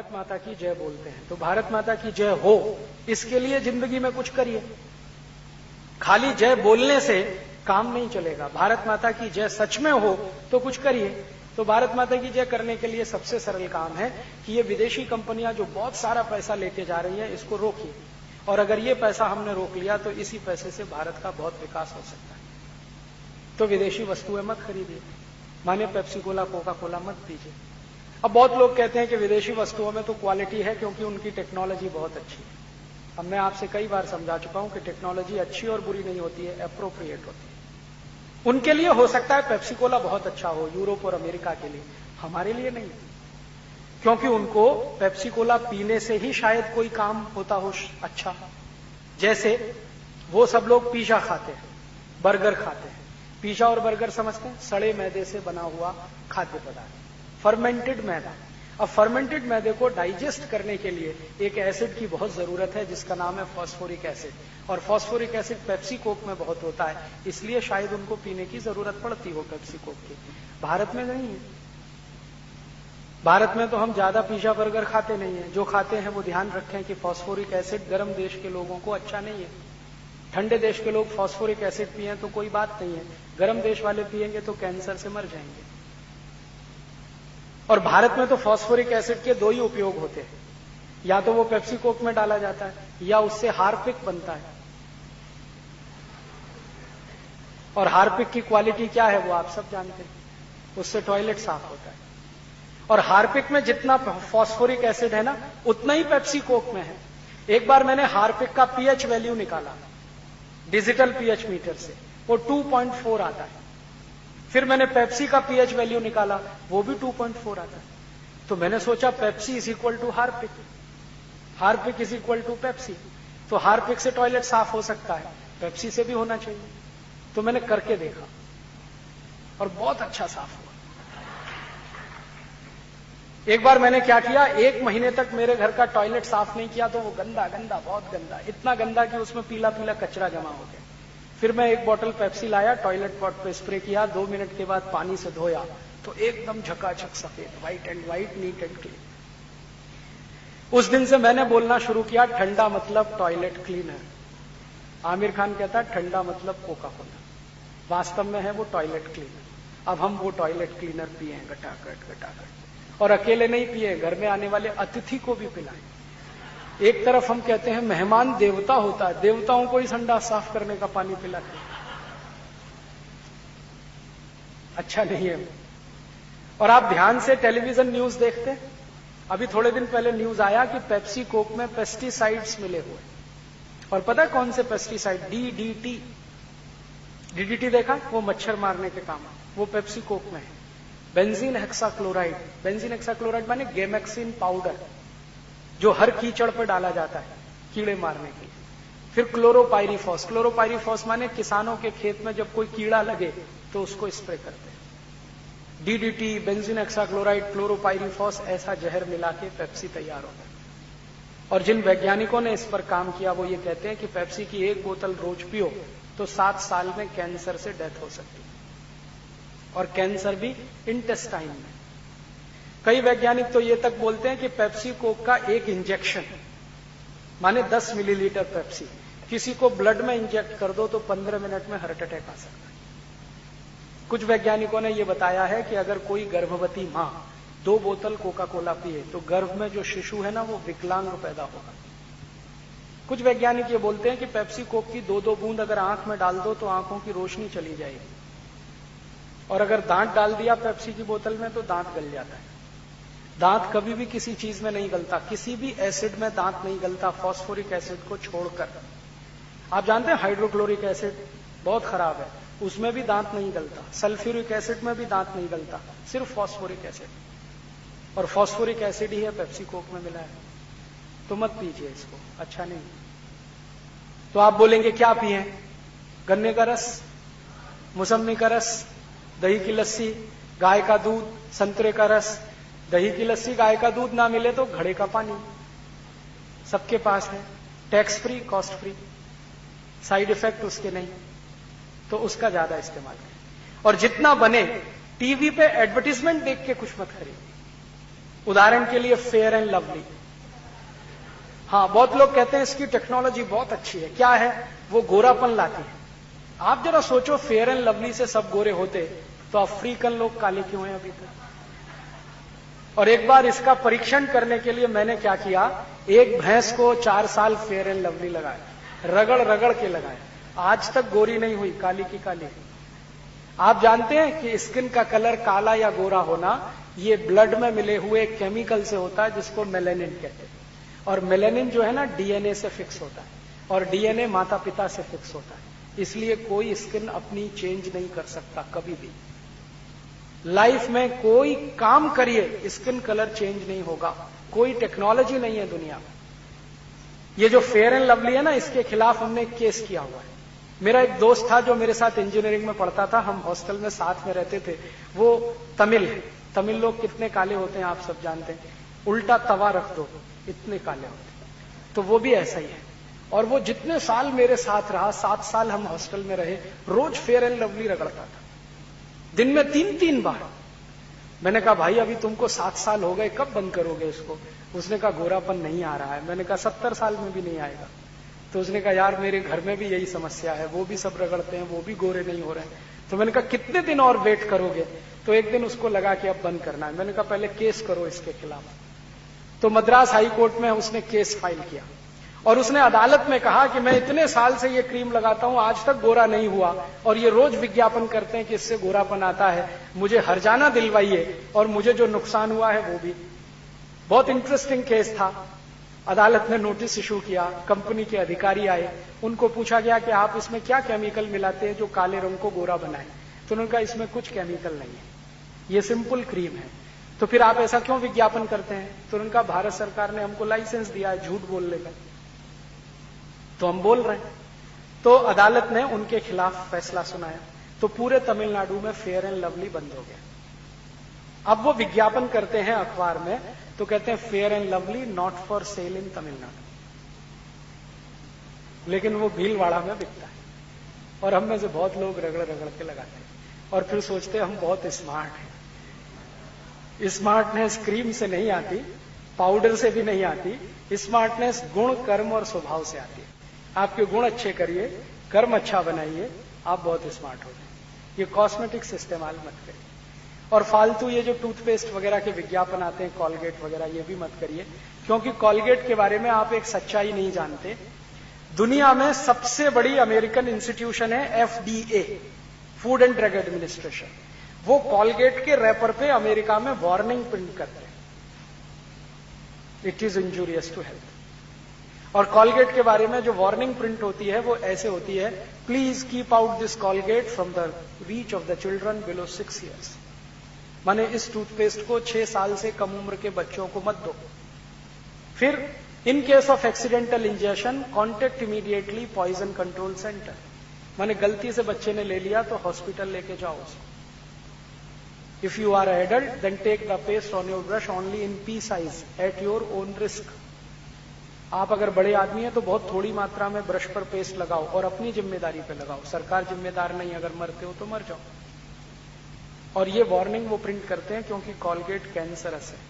भारत माता की जय बोलते हैं, तो भारत माता की जय हो इसके लिए जिंदगी में कुछ करिए। खाली जय बोलने से काम नहीं चलेगा। भारत माता की जय सच में हो तो कुछ करिए। तो भारत माता की जय करने के लिए सबसे सरल काम है कि ये विदेशी कंपनियां जो बहुत सारा पैसा लेके जा रही है इसको रोकिए, और अगर ये पैसा हमने रोक लिया तो इसी पैसे से भारत का बहुत विकास हो सकता है। तो विदेशी वस्तुएं मत खरीदिए, माने पेप्सी कोला, कोका कोला मत पीजिए। अब बहुत लोग कहते हैं कि विदेशी वस्तुओं में तो क्वालिटी है क्योंकि उनकी टेक्नोलॉजी बहुत अच्छी है। अब मैं आपसे कई बार समझा चुका हूं कि टेक्नोलॉजी अच्छी और बुरी नहीं होती है, एप्रोप्रिएट होती है। उनके लिए हो सकता है पेप्सी कोला बहुत अच्छा हो, यूरोप और अमेरिका के लिए, हमारे लिए नहीं, क्योंकि उनको पेप्सी कोला पीने से ही शायद कोई काम होता हो अच्छा। जैसे वो सब लोग पिज्जा खाते हैं, बर्गर खाते हैं। पिज्जा और बर्गर समझते हैं, सड़े मैदे से बना हुआ खाद्य पदार्थ, फर्मेंटेड मैदा। अब फर्मेंटेड मैदे को डाइजेस्ट करने के लिए एक एसिड की बहुत जरूरत है जिसका नाम है फास्फोरिक एसिड, और फास्फोरिक एसिड पेप्सी कोक में बहुत होता है, इसलिए शायद उनको पीने की जरूरत पड़ती हो पेप्सी कोक की। भारत में नहीं है। भारत में तो हम ज्यादा पिज्जा बर्गर खाते नहीं है। जो खाते हैं वो ध्यान रखें कि फास्फोरिक एसिड गर्म देश के लोगों को अच्छा नहीं है। ठंडे देश के लोग फास्फोरिक एसिड पिए तो कोई बात नहीं है, गर्म देश वाले पिएंगे तो कैंसर से मर जाएंगे। और भारत में तो फास्फोरिक एसिड के दो ही उपयोग होते हैं, या तो वो पेप्सी कोक में डाला जाता है या उससे हार्पिक बनता है। और हार्पिक की क्वालिटी क्या है वो आप सब जानते हैं, उससे टॉयलेट साफ होता है। और हार्पिक में जितना फास्फोरिक एसिड है ना उतना ही पेप्सी कोक में है। एक बार मैंने हार्पिक का पीएच वैल्यू निकाला डिजिटल पीएच मीटर से, वो 2.4 आता है। फिर मैंने पेप्सी का पीएच वैल्यू निकाला, वो भी 2.4 आता है। तो मैंने सोचा Pepsi is equal to Harpic, Harpic is equal to Pepsi. तो हार्पिक से टॉयलेट साफ हो सकता है, पेप्सी से भी होना चाहिए। तो मैंने करके देखा और बहुत अच्छा साफ हुआ। एक बार मैंने क्या किया, 1 महीने तक मेरे घर का टॉयलेट साफ नहीं किया तो वो गंदा गंदा, बहुत गंदा, इतना गंदा कि उसमें पीला पीला कचरा जमा हो गया। फिर मैं 1 बॉटल पेप्सी लाया, टॉयलेट पॉट पे स्प्रे किया, 2 मिनट के बाद पानी से धोया तो एकदम झकाझक सफेद, white and white, neat and clean. उस दिन से मैंने बोलना शुरू किया, ठंडा मतलब टॉयलेट क्लीनर। आमिर खान कहता ठंडा मतलब कोका कोला, वास्तव में है वो टॉयलेट क्लीनर। अब हम वो टॉयलेट क्लीनर पिए गटागट गटागट, और अकेले नहीं पिए, घर में आने वाले अतिथि को भी पिलाएं। एक तरफ हम कहते हैं मेहमान देवता होता है, देवताओं को ही संडास साफ करने का पानी पिलाते हैं, अच्छा नहीं है। और आप ध्यान से टेलीविजन न्यूज देखते हैं, अभी थोड़े दिन पहले न्यूज आया कि पेप्सी कोक में पेस्टिसाइड्स मिले हुए, और पता है कौन से पेस्टिसाइड? डीडीटी। डीडीटी देखा, वो मच्छर मारने के काम, वो पेप्सी कोक में है। बेंजीन हेक्साक्लोराइड, बेंजीन हेक्साक्लोराइड माने गेमेक्सिन पाउडर, जो हर कीचड़ पर डाला जाता है कीड़े मारने के लिए। फिर क्लोरोपाइरीफॉस, क्लोरोपाइरीफॉस माने किसानों के खेत में जब कोई कीड़ा लगे तो उसको स्प्रे करते हैं। डीडीटी, बेंजीन हेक्साक्लोराइड, क्लोरोपाइरीफॉस, ऐसा जहर मिला के पेप्सी तैयार होता है। और जिन वैज्ञानिकों ने इस पर काम किया वो ये कहते हैं कि पेप्सी की 1 बोतल रोज पियो तो 7 साल में कैंसर से डेथ हो सकती है, और कैंसर भी इंटेस्टाइन में। कई वैज्ञानिक तो ये तक बोलते हैं कि पेप्सी कोक का 1 इंजेक्शन माने 10 मिलीलीटर पेप्सी किसी को ब्लड में इंजेक्ट कर दो तो 15 मिनट में हार्ट अटैक आ सकता है। कुछ वैज्ञानिकों ने यह बताया है कि अगर कोई गर्भवती मां 2 बोतल कोका कोला पिए तो गर्भ में जो शिशु है ना वो विकलांग पैदा होगा। कुछ वैज्ञानिक ये बोलते हैं कि पेप्सी कोक की 2-2 बूंद अगर आंख में डाल दो तो आंखों की रोशनी चली जाएगी, और अगर दांत डाल दिया पेप्सी की बोतल में तो दांत गल जाता है। दांत कभी भी किसी चीज में नहीं गलता, किसी भी एसिड में दांत नहीं गलता, फास्फोरिक एसिड को छोड़कर। आप जानते हैं हाइड्रोक्लोरिक एसिड बहुत खराब है, उसमें भी दांत नहीं गलता। सल्फ्यूरिक एसिड में भी दांत नहीं गलता, सिर्फ फास्फोरिक एसिड, और फास्फोरिक एसिड ही है पेप्सी कोक में मिला है। तो मत पीजिए इसको, अच्छा नहीं। तो आप बोलेंगे क्या पिए? गन्ने का रस, मौसमी का रस, दही की लस्सी, गाय का दूध, संतरे का रस। दही की लस्सी, गाय का दूध ना मिले तो घड़े का पानी सबके पास है, tax free, cost free, side effect उसके नहीं, तो उसका ज्यादा इस्तेमाल करें। और जितना बने टीवी पे एडवर्टीजमेंट देख के कुछ मत खरीदिए। उदाहरण के लिए फेयर एंड लवली। हाँ, बहुत लोग कहते हैं इसकी टेक्नोलॉजी बहुत अच्छी है। क्या है? वो गोरापन लाती है। आप जरा सोचो, फेयर एंड लवली से सब गोरे होते तो अफ्रीकन लोग काले क्यों हैं अभी तक? और एक बार इसका परीक्षण करने के लिए मैंने क्या किया, एक भैंस को 4 साल फेयर एंड लवली लगाया, रगड़ रगड़ के लगाया, आज तक गोरी नहीं हुई, काली की काली। आप जानते हैं कि स्किन का कलर काला या गोरा होना ये ब्लड में मिले हुए केमिकल से होता है जिसको मेलेनिन कहते हैं। और मेलेनिन जो है ना, डीएनए से फिक्स होता है, और डीएनए माता पिता से फिक्स होता है। इसलिए कोई स्किन अपनी चेंज नहीं कर सकता कभी भी। लाइफ में कोई काम करिए, स्किन कलर चेंज नहीं होगा। कोई टेक्नोलॉजी नहीं है दुनिया में। ये जो फेयर एंड लवली है ना, इसके खिलाफ हमने केस किया हुआ है। मेरा एक दोस्त था जो मेरे साथ इंजीनियरिंग में पढ़ता था, हम हॉस्टल में साथ में रहते थे। वो तमिल है। तमिल लोग कितने काले होते हैं आप सब जानते हैं। उल्टा तवा रख दो, इतने काले होते हैं। तो वो भी ऐसा ही है। और वो जितने साल मेरे साथ रहा, 7 साल हम हॉस्टल में रहे, रोज फेयर एंड लवली रगड़ता था, दिन में 3-3 बार। मैंने कहा भाई अभी तुमको 7 साल हो गए, कब बंद करोगे इसको? उसने कहा गोरापन नहीं आ रहा है। मैंने कहा 70 साल में भी नहीं आएगा। तो उसने कहा यार मेरे घर में भी यही समस्या है, वो भी सब रगड़ते हैं, वो भी गोरे नहीं हो रहे हैं। तो मैंने कहा कितने दिन और वेट करोगे? तो एक दिन उसको लगा कि अब बंद करना है। मैंने कहा पहले केस करो इसके खिलाफ। तो मद्रास हाई कोर्ट में उसने केस फाइल किया और उसने अदालत में कहा कि मैं इतने साल से ये क्रीम लगाता हूं, आज तक गोरा नहीं हुआ, और ये रोज विज्ञापन करते हैं कि इससे गोरापन आता है, मुझे हर्जाना दिलवाइए और मुझे जो नुकसान हुआ है वो भी। बहुत इंटरेस्टिंग केस था। अदालत ने नोटिस इशू किया, कंपनी के अधिकारी आए, उनको पूछा गया कि आप इसमें क्या केमिकल मिलाते हैं जो काले रंग को गोरा बनाए? तो उन्होंने कहा इसमें कुछ केमिकल नहीं है, ये सिंपल क्रीम है। तो फिर आप ऐसा क्यों विज्ञापन करते हैं? तो उनका भारत सरकार ने हमको लाइसेंस दिया है झूठ बोलने का, तो हम बोल रहे हैं। तो अदालत ने उनके खिलाफ फैसला सुनाया। तो पूरे तमिलनाडु में फेयर एंड लवली बंद हो गया। अब वो विज्ञापन करते हैं अखबार में, तो कहते हैं Fair and Lovely not for sale in Tamil Nadu, लेकिन वो भीलवाड़ा में बिकता है। और हम में से बहुत लोग रगड़ रगड़ के लगाते हैं और फिर सोचते हैं हम बहुत स्मार्ट हैं। स्मार्टनेस क्रीम से नहीं आती, पाउडर से भी नहीं आती। स्मार्टनेस गुण, कर्म और स्वभाव से आती है। आपके गुण अच्छे करिए, कर्म अच्छा बनाइए, आप बहुत स्मार्ट हो जाए। ये कॉस्मेटिक्स इस्तेमाल मत करिए। और फालतू ये जो टूथपेस्ट वगैरह के विज्ञापन आते हैं, कॉलगेट वगैरह, ये भी मत करिए, क्योंकि कॉलगेट के बारे में आप एक सच्चाई नहीं जानते। दुनिया में सबसे बड़ी अमेरिकन इंस्टीट्यूशन है FDA, food and drug administration. वो कॉलगेट के रैपर पे अमेरिका में वार्निंग प्रिंट करते हैं, it is injurious to health. और कॉलगेट के बारे में जो वार्निंग प्रिंट होती है वो ऐसे होती है, please keep out this Colgate from the reach of the children below 6 years। माने इस टूथपेस्ट को 6 साल से कम उम्र के बच्चों को मत दो। फिर in case of accidental injection contact immediately poison control centre. माने गलती से बच्चे ने ले लिया तो हॉस्पिटल लेके जाओ उसको। If you are adult then take the paste on your brush only in pea size at your own risk. आप अगर बड़े आदमी हैं तो बहुत थोड़ी मात्रा में ब्रश पर पेस्ट लगाओ और अपनी जिम्मेदारी पे लगाओ। सरकार जिम्मेदार नहीं, अगर मरते हो तो मर जाओ। और ये वार्निंग वो प्रिंट करते हैं क्योंकि कॉलगेट कैंसरस है।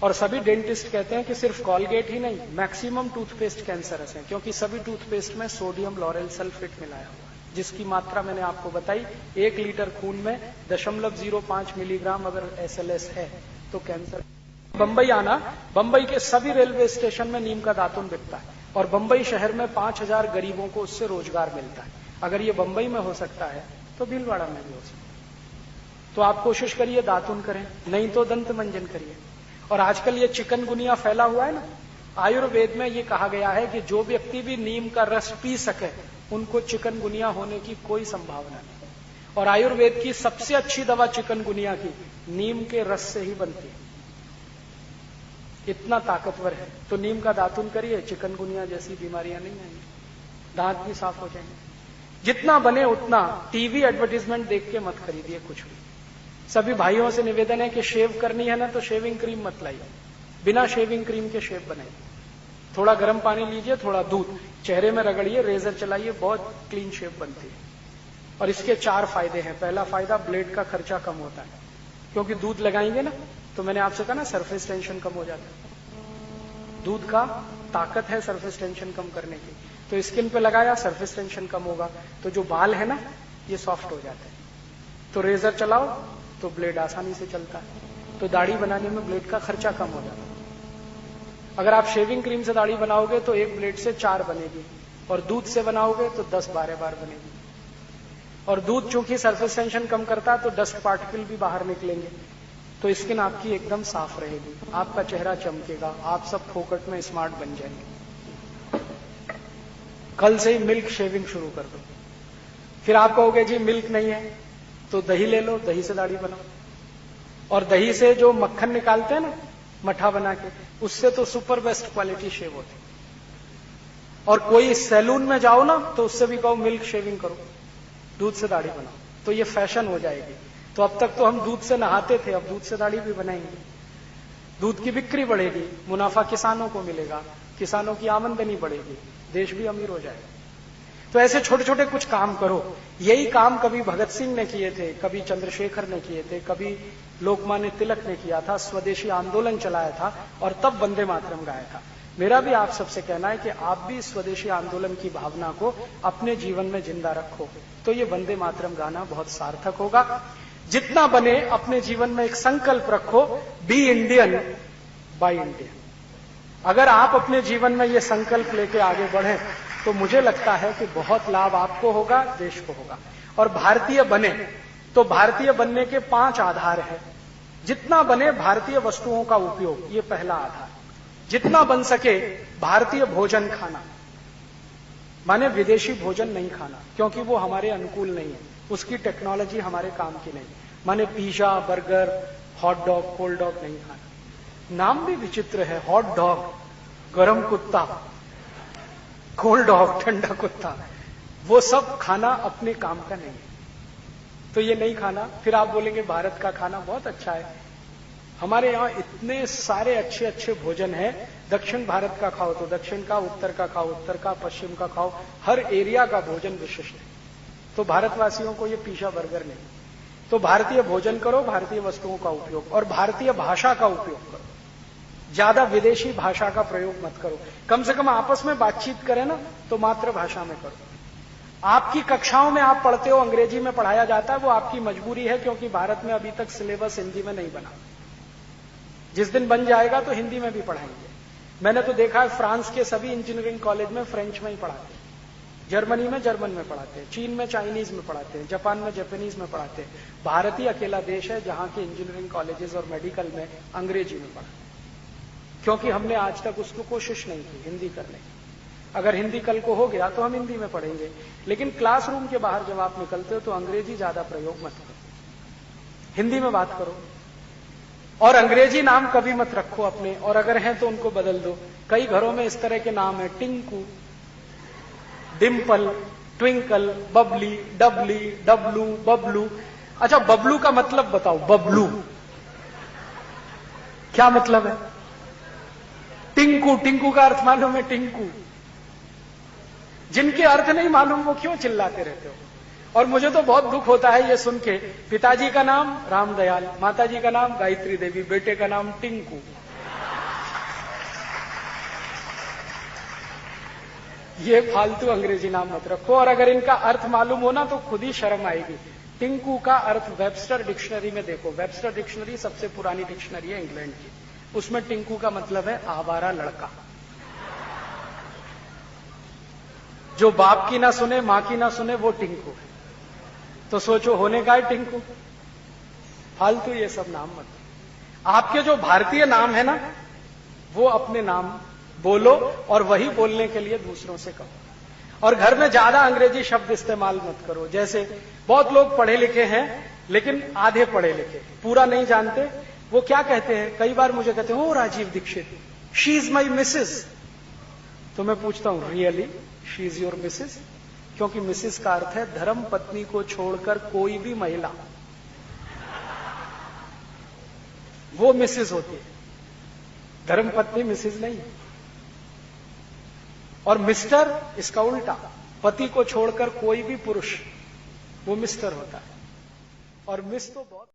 और सभी डेंटिस्ट कहते हैं कि सिर्फ कॉलगेट ही नहीं, मैक्सिमम टूथपेस्ट कैंसरस है, क्योंकि सभी टूथपेस्ट में सोडियम लॉरेल सल्फेट मिलाया हुआ है, जिसकी मात्रा मैंने आपको बताई। 1 लीटर खून में 0.05 मिलीग्राम अगर SLS है तो कैंसर। बंबई आना, बंबई के सभी रेलवे स्टेशन में नीम का दातुन बिकता है और बंबई शहर में 5000 गरीबों को उससे रोजगार मिलता है। अगर ये बंबई में हो सकता है तो भीलवाड़ा में भी हो सकता है। तो आप कोशिश करिए दातुन करें, नहीं तो दंत मंजन करिए। और आजकल ये चिकनगुनिया फैला हुआ है ना, आयुर्वेद में ये कहा गया है कि जो व्यक्ति भी नीम का रस पी सके उनको चिकनगुनिया होने की कोई संभावना नहीं। और आयुर्वेद की सबसे अच्छी दवा चिकनगुनिया की नीम के रस से ही बनती है, इतना ताकतवर है। तो नीम का दातुन करिए, चिकनगुनिया जैसी बीमारियां नहीं आएंगी, दांत भी साफ हो जाएंगे। जितना बने उतना टीवी एडवर्टीजमेंट देख के मत खरीदिए कुछ भी। सभी भाइयों से निवेदन है कि शेव करनी है ना तो शेविंग क्रीम मत लाइए, बिना शेविंग क्रीम के शेव बनाइए। थोड़ा गर्म पानी लीजिए, थोड़ा दूध, चेहरे में रगड़िए, रेजर चलाइए, बहुत क्लीन शेव बनती है। और इसके 4 फायदे हैं। पहला फायदा, ब्लेड का खर्चा कम होता है, क्योंकि दूध लगाएंगे ना तो मैंने आपसे कहा ना सरफेस टेंशन कम हो जाता है। दूध का ताकत है सरफेस टेंशन कम करने की, तो स्किन पे लगाया सरफेस टेंशन कम होगा, तो जो बाल है ना ये सॉफ्ट हो जाते हैं। तो रेजर चलाओ तो ब्लेड आसानी से चलता है, तो दाढ़ी बनाने में ब्लेड का खर्चा कम हो जाता है। अगर आप शेविंग क्रीम से दाढ़ी बनाओगे तो एक ब्लेड से 4 बनेगी, और दूध से बनाओगे तो 10-12 बार बनेगी। और दूध चूंकि सरफेस टेंशन कम करता है तो डस्ट पार्टिकल भी बाहर निकलेंगे, तो स्किन आपकी एकदम साफ रहेगी, आपका चेहरा चमकेगा, आप सब फोकट में स्मार्ट बन जाएंगे। कल से ही मिल्क शेविंग शुरू कर दो। फिर आप कहोगे जी मिल्क नहीं है, तो दही ले लो, दही से दाढ़ी बनाओ। और दही से जो मक्खन निकालते हैं ना मठा बना के, उससे तो सुपर बेस्ट क्वालिटी शेव होती। और कोई सैलून में जाओ ना तो उससे भी कहो मिल्क शेविंग करो, दूध से दाढ़ी बनाओ, तो ये फैशन हो जाएगी। तो अब तक तो हम दूध से नहाते थे, अब दूध से दाढ़ी भी बनाएंगे। दूध की बिक्री बढ़ेगी, मुनाफा किसानों को मिलेगा, किसानों की आमदनी बढ़ेगी, देश भी अमीर हो जाएगा। तो ऐसे छोटे छोटे कुछ काम करो। यही काम कभी भगत सिंह ने किए थे, कभी चंद्रशेखर ने किए थे, कभी लोकमान्य तिलक ने किया था, स्वदेशी आंदोलन चलाया था और तब वंदे मातरम गाया था। मेरा भी आप सबसे कहना है कि आप भी स्वदेशी आंदोलन की भावना को अपने जीवन में जिंदा रखो, तो ये वंदे मातरम गाना बहुत सार्थक होगा। जितना बने अपने जीवन में एक संकल्प रखो, बी इंडियन बाय इंडियन। अगर आप अपने जीवन में ये संकल्प लेके आगे बढ़े तो मुझे लगता है कि बहुत लाभ आपको होगा, देश को होगा। और भारतीय बने तो भारतीय बनने के 5 आधार हैं। जितना बने भारतीय वस्तुओं का उपयोग, ये पहला आधार। जितना बन सके भारतीय भोजन खाना, माने विदेशी भोजन नहीं खाना, क्योंकि वो हमारे अनुकूल नहीं है, उसकी टेक्नोलॉजी हमारे काम की नहीं। माने pizza, burger, hot dog, cold dog नहीं खाना। नाम भी विचित्र है, हॉट डॉग गरम कुत्ता, कोल्ड डॉग ठंडा कुत्ता, वो सब खाना अपने काम का नहीं है, तो ये नहीं खाना। फिर आप बोलेंगे भारत का खाना बहुत अच्छा है, हमारे यहां इतने सारे अच्छे अच्छे भोजन है। दक्षिण भारत का खाओ तो दक्षिण का, उत्तर का खाओ उत्तर का, पश्चिम का खाओ, हर एरिया का भोजन विशिष्ट है। तो भारतवासियों को ये पिज्जा बर्गर नहीं। तो भारतीय भोजन करो, भारतीय वस्तुओं का उपयोग, और भारतीय भाषा का उपयोग करो। ज्यादा विदेशी भाषा का प्रयोग मत करो, कम से कम आपस में बातचीत करें ना तो मातृभाषा में करो। आपकी कक्षाओं में आप पढ़ते हो अंग्रेजी में पढ़ाया जाता है, वो आपकी मजबूरी है, क्योंकि भारत में अभी तक सिलेबस हिंदी में नहीं बना। जिस दिन बन जाएगा तो हिंदी में भी पढ़ाएंगे। मैंने तो देखा है फ्रांस के सभी इंजीनियरिंग कॉलेज में फ्रेंच में ही पढ़ाते हैं, जर्मनी में जर्मन में पढ़ाते हैं, चीन में चाइनीज में पढ़ाते हैं, जापान में जापानीज में पढ़ाते हैं। भारत ही अकेला देश है जहां के इंजीनियरिंग कॉलेजेस और मेडिकल में अंग्रेजी में पढ़ाते हैं, क्योंकि हमने आज तक उसको कोशिश नहीं की हिंदी करने की। अगर हिंदी कल को हो गया तो हम हिंदी में पढ़ेंगे, लेकिन क्लासरूम के बाहर जब आप निकलते हो तो अंग्रेजी ज्यादा प्रयोग मत करो, हिंदी में बात करो। और अंग्रेजी नाम कभी मत रखो अपने, और अगर हैं तो उनको बदल दो। कई घरों में इस तरह के नाम है, टिंकू, डिम्पल, ट्विंकल, बबली, डबली, डबलू, बबलू। अच्छा, बबलू का मतलब बताओ, बबलू क्या मतलब है? टिंकू, टिंकू का अर्थ मालूम है? टिंकू, जिनके अर्थ नहीं मालूम वो क्यों चिल्लाते रहते हो? और मुझे तो बहुत दुख होता है ये सुन के, पिताजी का नाम रामदयाल, माताजी का नाम गायत्री देवी, बेटे का नाम टिंकू। ये फालतू अंग्रेजी नाम मत रखो, और अगर इनका अर्थ मालूम हो ना तो खुद ही शर्म आएगी। टिंकू का अर्थ वेबस्टर डिक्शनरी में देखो, वेबस्टर डिक्शनरी सबसे पुरानी डिक्शनरी है इंग्लैंड की, उसमें टिंकू का मतलब है आवारा लड़का, जो बाप की ना सुने, मां की ना सुने, वो टिंकू है। तो सोचो होने का है टिंकू? फालतू ये सब नाम मत। आपके जो भारतीय नाम है ना, वो अपने नाम बोलो, और वही बोलने के लिए दूसरों से कहो। और घर में ज्यादा अंग्रेजी शब्द इस्तेमाल मत करो। जैसे बहुत लोग पढ़े लिखे हैं लेकिन आधे पढ़े लिखे, पूरा नहीं जानते। वो क्या कहते हैं, कई बार मुझे कहते हैं, oh Rajiv Dikshit, she is my missus. तो मैं पूछता हूं, really she is your missus? क्योंकि मिसेस का अर्थ है धर्म पत्नी को छोड़कर कोई भी महिला, वो मिसेस होती है, धर्म पत्नी मिसेस नहीं। और मिस्टर इसका उल्टा, पति को छोड़कर कोई भी पुरुष वो मिस्टर होता है। और मिस तो बहुत